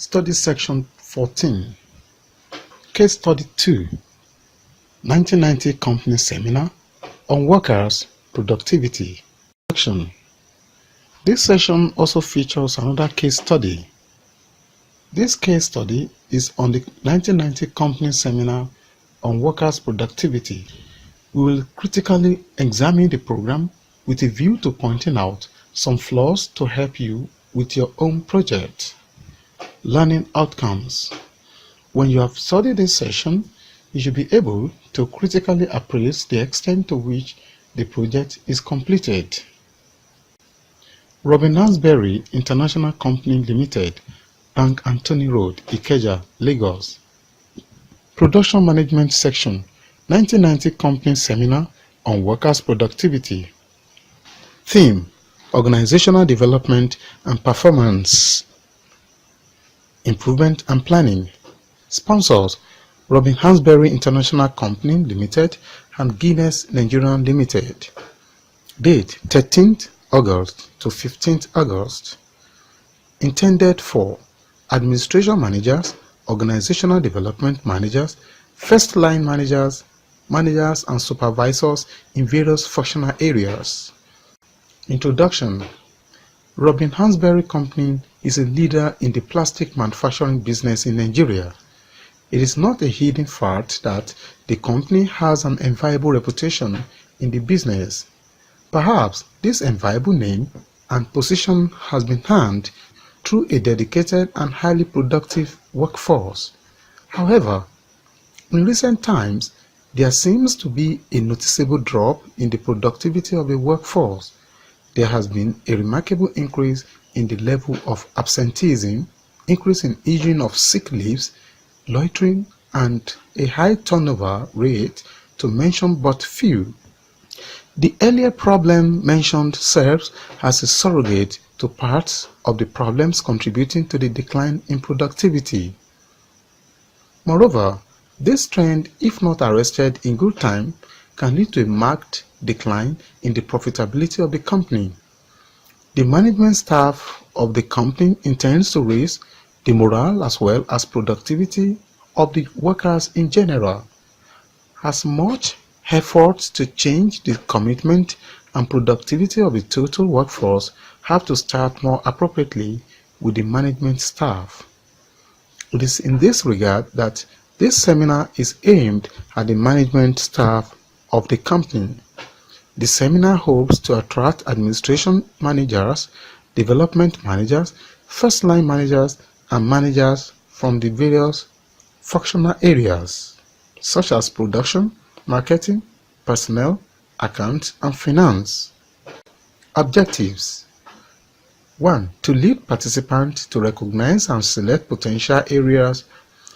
Study Section 14. Case Study 2. 1990 Company Seminar on Workers' Productivity. Action. This session also features another case study. This case study is on the 1990 Company Seminar on Workers' Productivity. We will critically examine the program with a view to pointing out some flaws to help you with your own project. Learning outcomes. When you have studied this session, you should be able to critically appraise the extent to which the project is completed. Robin Hansberry International Company Limited, Bank Anthony Road, Ikeja, Lagos. Production Management Section, 1990 Company Seminar on Workers' Productivity. Theme: Organizational Development and Performance Improvement and Planning. Sponsors: Robin Hansberry International Company Limited and Guinness Nigeria Limited. Date: 13th August to 15th August. Intended for administration managers, organizational development managers, first-line managers, managers and supervisors in various functional areas. Introduction. Robin Hansberry Company is a leader in the plastic manufacturing business in Nigeria. It is not a hidden fact that the company has an enviable reputation in the business. Perhaps this enviable name and position has been earned through a dedicated and highly productive workforce. However, in recent times, there seems to be a noticeable drop in the productivity of the workforce. There has been a remarkable increase in the level of absenteeism, increase in issuing of sick leaves, loitering, and a high turnover rate, to mention but few. The earlier problem mentioned serves as a surrogate to parts of the problems contributing to the decline in productivity. Moreover, this trend, if not arrested in good time, can lead to a marked decline in the profitability of the company. The management staff of the company intends to raise the morale as well as productivity of the workers in general. As much efforts to change the commitment and productivity of the total workforce have to start more appropriately with the management staff. It is in this regard that this seminar is aimed at the management staff of the company. The seminar hopes to attract administration managers, development managers, first-line managers, and managers from the various functional areas, such as production, marketing, personnel, accounts, and finance. Objectives: 1. To lead participants to recognize and select potential areas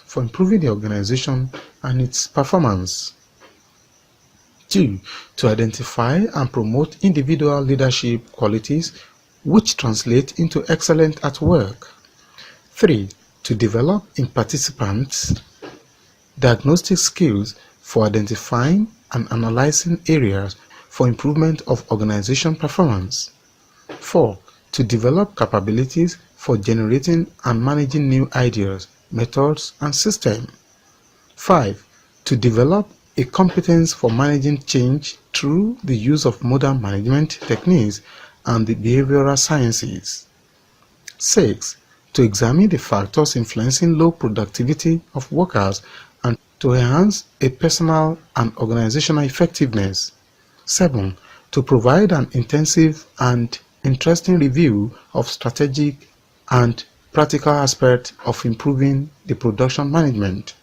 for improving the organization and its performance. 2. To identify and promote individual leadership qualities which translate into excellence at work. 3. To develop in participants diagnostic skills for identifying and analyzing areas for improvement of organization performance. 4. To develop capabilities for generating and managing new ideas, methods, and systems. 5. To develop a competence for managing change through the use of modern management techniques and the behavioral sciences. 6. To examine the factors influencing low productivity of workers and to enhance a personal and organizational effectiveness. 7. To provide an intensive and interesting review of strategic and practical aspects of improving the production management.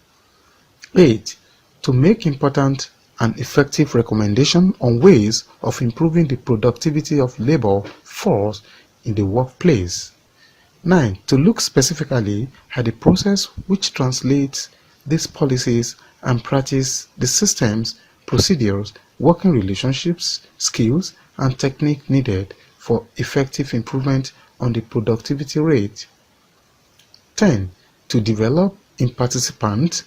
8. To make important and effective recommendations on ways of improving the productivity of labor force in the workplace. 9. To look specifically at the process which translates these policies and practice the systems, procedures, working relationships, skills, and technique needed for effective improvement on the productivity rate. 10. To develop in participants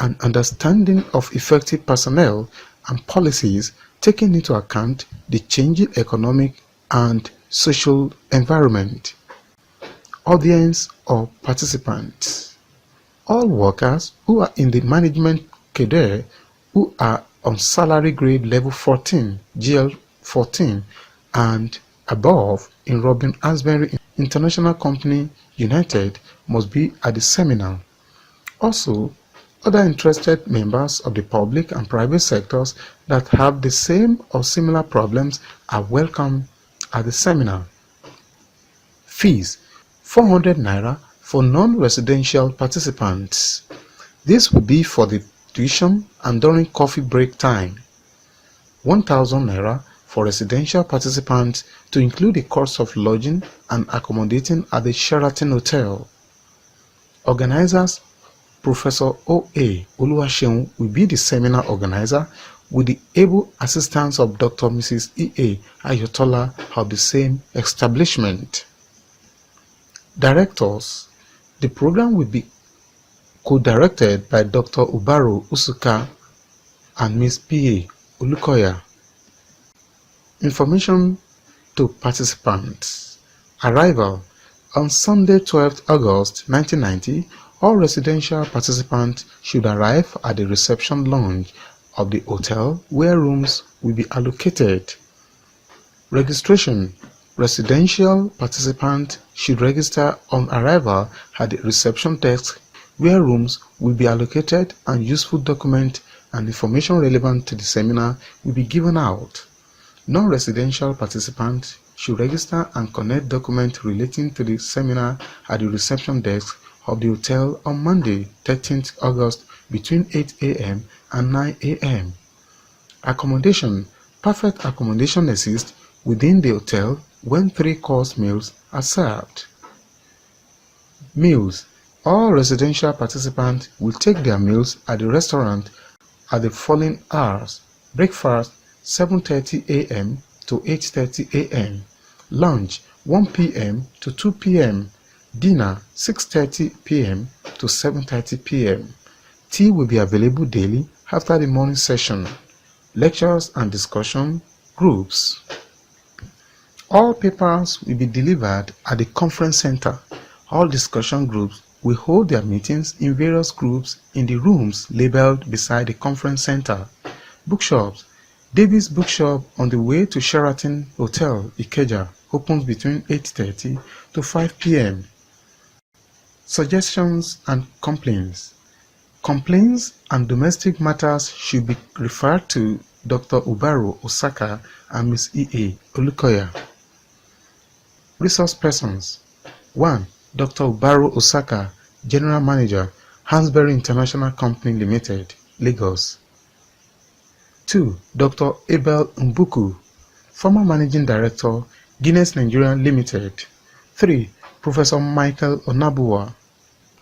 an understanding of effective personnel and policies taking into account the changing economic and social environment. Audience or participants. All workers who are in the management cadre who are on salary grade level 14, GL 14 and above in Robin Hansberry International Company United must be at the seminar. Also, other interested members of the public and private sectors that have the same or similar problems are welcome at the seminar. Fees: 400 naira for non-residential participants. This will be for the tuition and during coffee break time. 1,000 naira for residential participants to include the cost of lodging and accommodating at the Sheraton Hotel. Organizers: Professor O.A. Oluwaseun will be the seminar organizer with the able assistance of Dr. Mrs. E.A. Ayotola of the same establishment. Directors: the program will be co-directed by Dr. Ubaro Usuka and Ms. P.A. Olukoya. Information to participants. Arrival: on Sunday 12th August 1990, all residential participants should arrive at the reception lounge of the hotel where rooms will be allocated. Registration: residential participants should register on arrival at the reception desk where rooms will be allocated and useful documents and information relevant to the seminar will be given out. Non-residential participants should register and connect documents relating to the seminar at the reception desk of the hotel on Monday, 13th August between 8 a.m. and 9 a.m. Accommodation: perfect accommodation exists within the hotel when 3-course meals are served. Meals: all residential participants will take their meals at the restaurant at the following hours: breakfast 7:30 a.m. to 8:30 a.m. Lunch 1 p.m. to 2 p.m. Dinner 6:30 p.m. to 7:30 p.m. Tea will be available daily after the morning session. Lectures and discussion groups. All papers will be delivered at the conference center. All discussion groups will hold their meetings in various groups in the rooms labeled beside the conference center. Bookshops: Davis Bookshop on the way to Sheraton Hotel, Ikeja, opens between 8:30 to 5 p.m. Suggestions and complaints. Complaints and domestic matters should be referred to Dr. Ubaro Osaka and Ms. E.A. Olukoya. Resource persons: 1. Dr. Ubaro Osaka, General Manager, Hansberry International Company Limited, Lagos. 2. Dr. Abel Mbuku, former Managing Director, Guinness Nigeria Limited. 3. Professor Michael Onabuwa,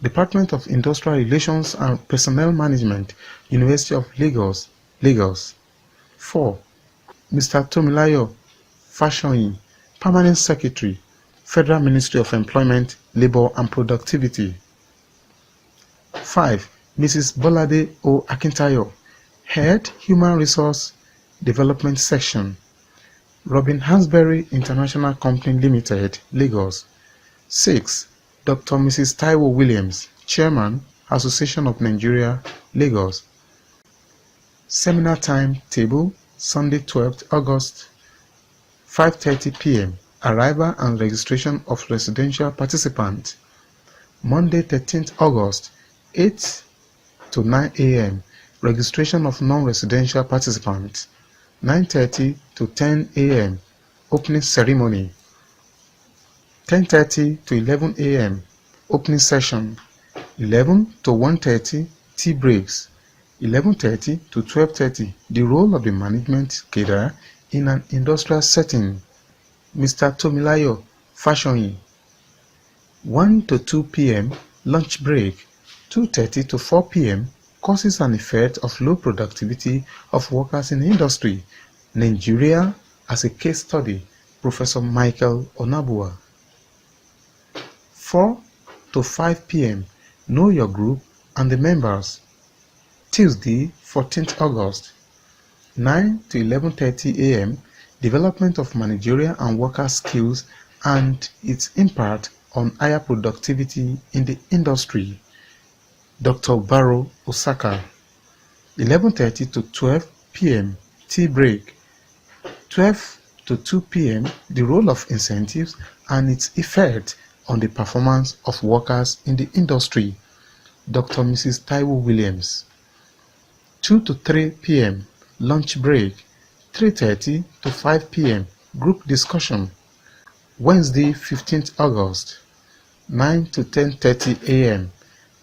Department of Industrial Relations and Personnel Management, University of Lagos, Lagos. 4. Mr. Tomilayo Fashoyin, Permanent Secretary, Federal Ministry of Employment, Labor and Productivity. 5. Mrs. Bolade O. Akintayo, Head, Human Resource Development Section, Robin Hansberry International Company Limited, Lagos. 6. Dr. Mrs. Taiwo Williams, Chairman, Association of Nigeria, Lagos. Seminar time table: Sunday 12th August, 5:30 p.m. Arrival and registration of residential participants. Monday 13th August, 8 to 9 a.m. Registration of non-residential participants. 9:30 to 10 a.m. Opening ceremony. 10:30 to 11 a.m. Opening session. 11 to 1:30 tea breaks. 11:30 to 12:30 The role of the management cadre in an industrial setting. Mr. Tomilayo Fashoyin. 1 to 2 p.m. Lunch break. 2:30 to 4 p.m. Causes and effects of low productivity of workers in industry. Nigeria as a case study. Professor Michael Onabuwa. 4 to 5 p.m. Know your group and the members. Tuesday, 14th August. 9 to 11:30 a.m. Development of managerial and worker skills and its impact on higher productivity in the industry. Dr. Baro Osaka. 11:30 to 12 p.m. tea break. 12 to 2 p.m. the role of incentives and its effect on the performance of workers in the industry. Dr. Mrs. Taiwo Williams. 2 to 3 p.m. lunch break. 3:30 to 5 p.m. group discussion. Wednesday, 15th August. 9 to 10:30 a.m.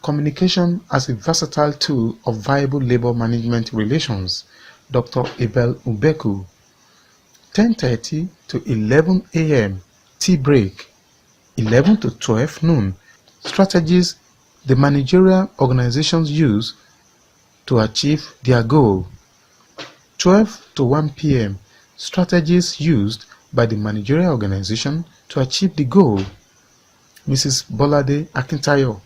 Communication as a versatile tool of viable labor management relations. Dr. Abel Ubeku. 10:30 to 11 a.m. tea break. 11 to 12 noon. Strategies the managerial organizations use to achieve their goal. 12 to 1 p.m. Strategies used by the managerial organization to achieve the goal. Mrs. Bolade Akintayo.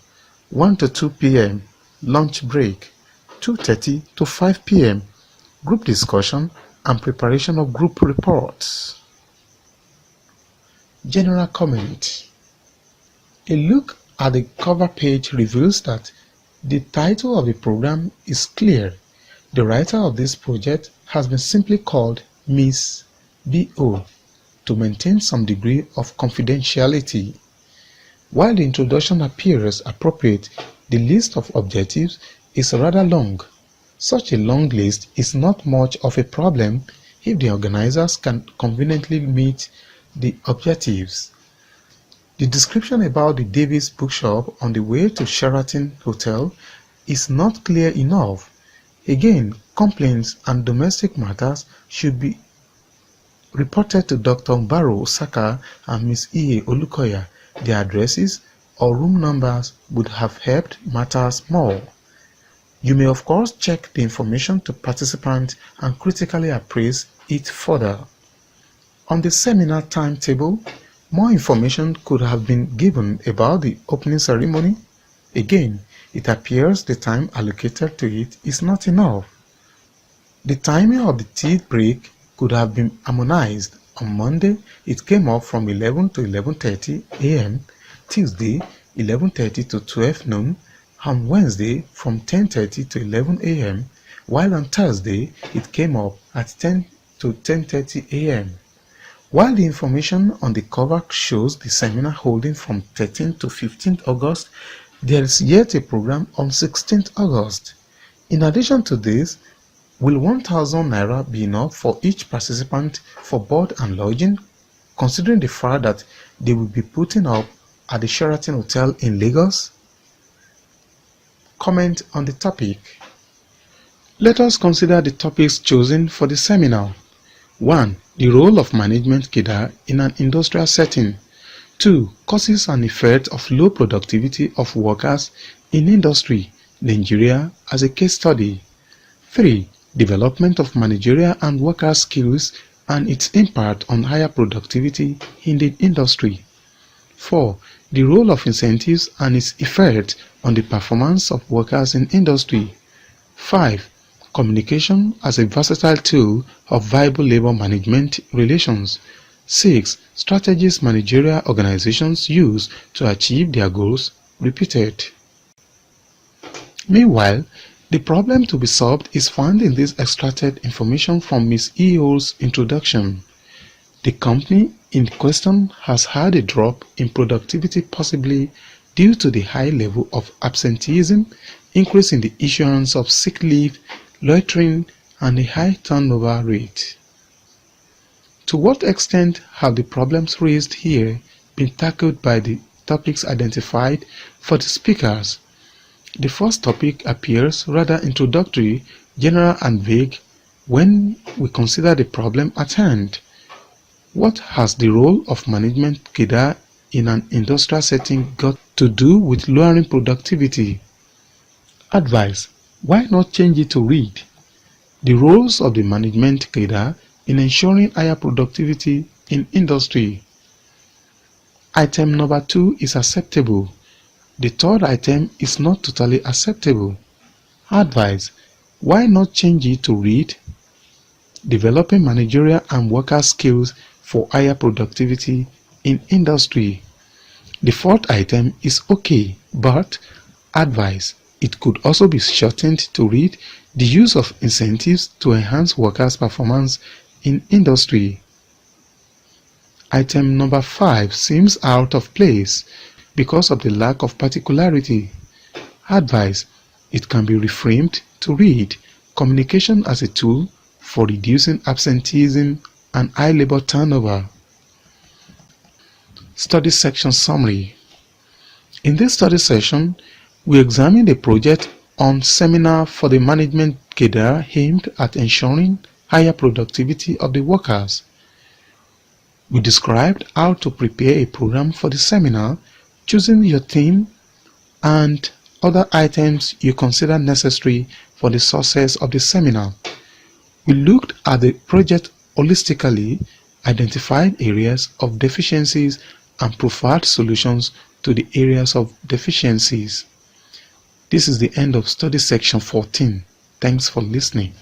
1 to 2 p.m. lunch break. 2:30 to 5 p.m. group discussion and preparation of group reports. General comment. A look at the cover page reveals that the title of the program is clear. The writer of this project has been simply called Miss B.O. to maintain some degree of confidentiality. While the introduction appears appropriate, the list of objectives is rather long. Such a long list is not much of a problem if the organizers can conveniently meet the objectives. The description about the Davis bookshop on the way to Sheraton Hotel is not clear enough. Again, complaints and domestic matters should be reported to Dr. Baro Osaka and Ms. E.A. Olukoya. Their addresses or room numbers would have helped matters more. You may of course check the information to participants and critically appraise it further. On the seminar timetable, more information could have been given about the opening ceremony. Again, it appears the time allocated to it is not enough. The timing of the tea break could have been harmonized. On Monday, it came up from 11 to 11:30 a.m., Tuesday 11:30 to 12 noon, on Wednesday from 10:30 to 11 a.m., while on Thursday it came up at 10 to 10:30 a.m. While the information on the cover shows the seminar holding from 13th to 15th August, there is yet a program on 16th August. In addition to this, will 1,000 naira be enough for each participant for board and lodging, considering the fact that they will be putting up at the Sheraton Hotel in Lagos? Comment on the topic. Let us consider the topics chosen for the seminar. 1. The role of management cadre in an industrial setting. 2. Causes and effects of low productivity of workers in industry, Nigeria as a case study. 3. Development of managerial and worker skills and its impact on higher productivity in the industry. 4. The role of incentives and its effect on the performance of workers in industry. 5. Communication as a versatile tool of viable labor management relations. 6. Strategies managerial organizations use to achieve their goals. Repeated. Meanwhile, the problem to be solved is found in this extracted information from Ms. E.O.'s introduction. The company in question has had a drop in productivity possibly due to the high level of absenteeism, increase in the issuance of sick leave, loitering, and a high turnover rate. To what extent have the problems raised here been tackled by the topics identified for the speakers? The first topic appears rather introductory, general and vague when we consider the problem at hand. What has the role of management cadre in an industrial setting got to do with lowering productivity? Advice: why not change it to read? The roles of the management cadre in ensuring higher productivity in industry. Item number 2 is acceptable. The third item is not totally acceptable. Advice: why not change it to read? Developing managerial and worker skills for higher productivity in industry. The fourth item is okay, but advice. It could also be shortened to read the use of incentives to enhance workers' performance in industry. Item number 5 seems out of place because of the lack of particularity. Advice. It can be reframed to read communication as a tool for reducing absenteeism and high labor turnover. Study section summary. In this study session, we examined a project on seminar for the management cadre aimed at ensuring higher productivity of the workers. We described how to prepare a program for the seminar, choosing your theme and other items you consider necessary for the success of the seminar. We looked at the project holistically, identified areas of deficiencies and profiled solutions to the areas of deficiencies. This is the end of study section 14. Thanks for listening.